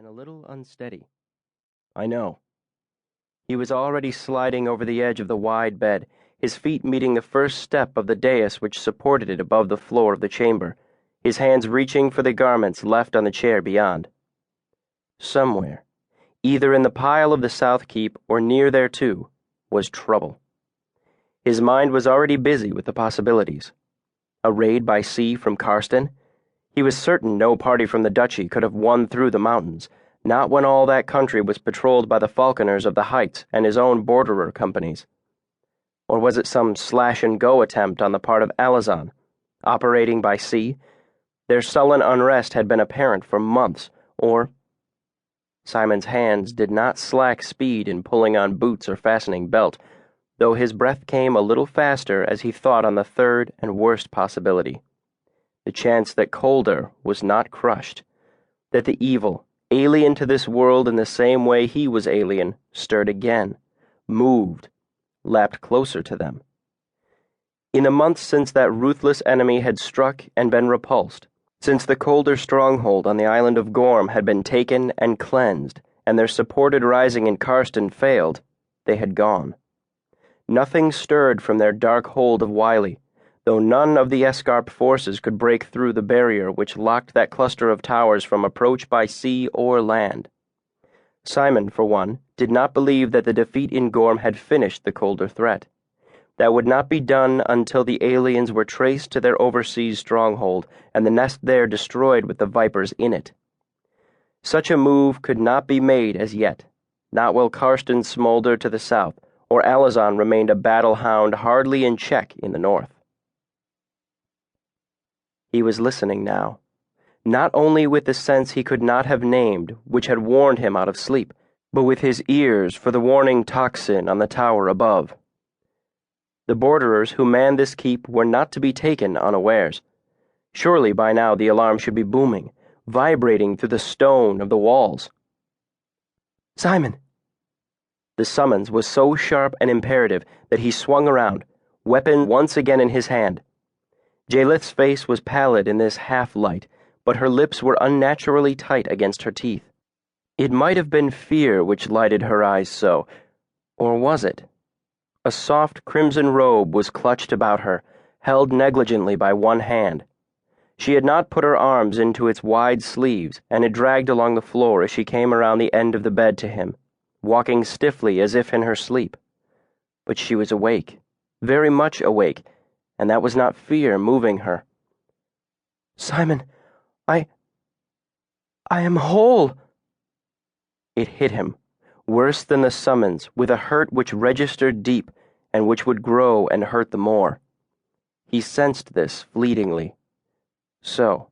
and a little unsteady. I know. He was already sliding over the edge of the wide bed, his feet meeting the first step of the dais which supported it above the floor of the chamber, his hands reaching for the garments left on the chair beyond. Somewhere, either in the pile of the South Keep or near thereto, was trouble. His mind was already busy with the possibilities. A raid by sea from Karsten? He was certain no party from the duchy could have won through the mountains, not when all that country was patrolled by the falconers of the heights and his own borderer companies. Or was it some slash-and-go attempt on the part of Alazan, operating by sea? Their sullen unrest had been apparent for months, or... Simon's hands did not slack speed in pulling on boots or fastening belt, though his breath came a little faster as he thought on the third and worst possibility. The chance that Kolder was not crushed, that the evil, alien to this world in the same way he was alien, stirred again, moved, lapped closer to them. In the months since that ruthless enemy had struck and been repulsed, since the Kolder stronghold on the island of Gorm had been taken and cleansed, and their supported rising in Karsten failed, they had gone. Nothing stirred from their dark hold of Wiley, though none of the Estcarp forces could break through the barrier which locked that cluster of towers from approach by sea or land. Simon, for one, did not believe that the defeat in Gorm had finished the Kolder threat. That would not be done until the aliens were traced to their overseas stronghold and the nest there destroyed with the vipers in it. Such a move could not be made as yet, not while Karsten smoldered to the south, or Alazan remained a battle hound hardly in check in the north. He was listening now, not only with the sense he could not have named, which had warned him out of sleep, but with his ears for the warning tocsin on the tower above. The borderers who manned this keep were not to be taken unawares. Surely by now the alarm should be booming, vibrating through the stone of the walls. "Simon!" The summons was so sharp and imperative that he swung around, weapon once again in his hand. Jalith's face was pallid in this half-light, but her lips were unnaturally tight against her teeth. It might have been fear which lighted her eyes so, or was it? A soft crimson robe was clutched about her, held negligently by one hand. She had not put her arms into its wide sleeves, and it dragged along the floor as she came around the end of the bed to him, walking stiffly as if in her sleep. But she was awake, very much awake, and that was not fear moving her. "Simon, I am whole." It hit him, worse than the summons, with a hurt which registered deep and which would grow and hurt the more. He sensed this fleetingly. So,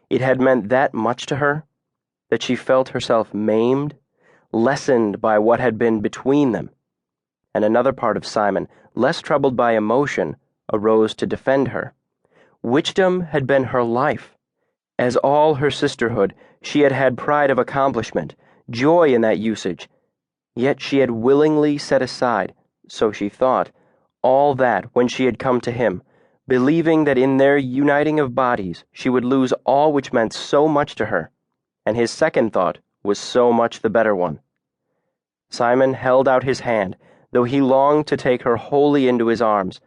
it had meant that much to her, that she felt herself maimed, lessened by what had been between them. And another part of Simon, less troubled by emotion, arose to defend her. Witchdom had been her life. As all her sisterhood, she had had pride of accomplishment, joy in that usage, yet she had willingly set aside, so she thought, all that when she had come to him, believing that in their uniting of bodies she would lose all which meant so much to her, and his second thought was so much the better one. Simon held out his hand, though he longed to take her wholly into his arms,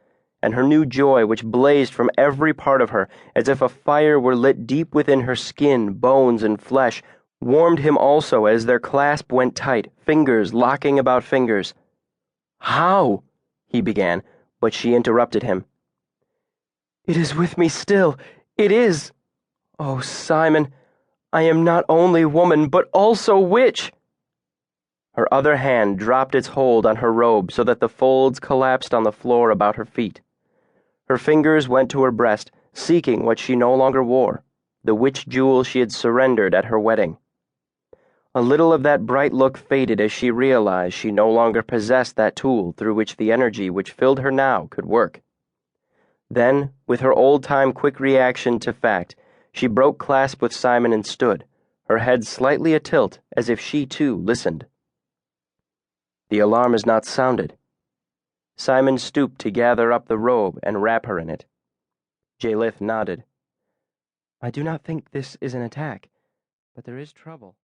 and her new joy which blazed from every part of her as if a fire were lit deep within her skin, bones, and flesh, warmed him also as their clasp went tight, fingers locking about fingers. "How?" he began, but she interrupted him. "It is with me still. It is. Oh, Simon, I am not only woman, but also witch." Her other hand dropped its hold on her robe so that the folds collapsed on the floor about her feet. Her fingers went to her breast, seeking what she no longer wore, the witch jewel she had surrendered at her wedding. A little of that bright look faded as she realized she no longer possessed that tool through which the energy which filled her now could work. Then, with her old-time quick reaction to fact, she broke clasp with Simon and stood, her head slightly atilt as if she too listened. "The alarm is not sounded." Simon stooped to gather up the robe and wrap her in it. Jalith nodded. "I do not think this is an attack, but there is trouble."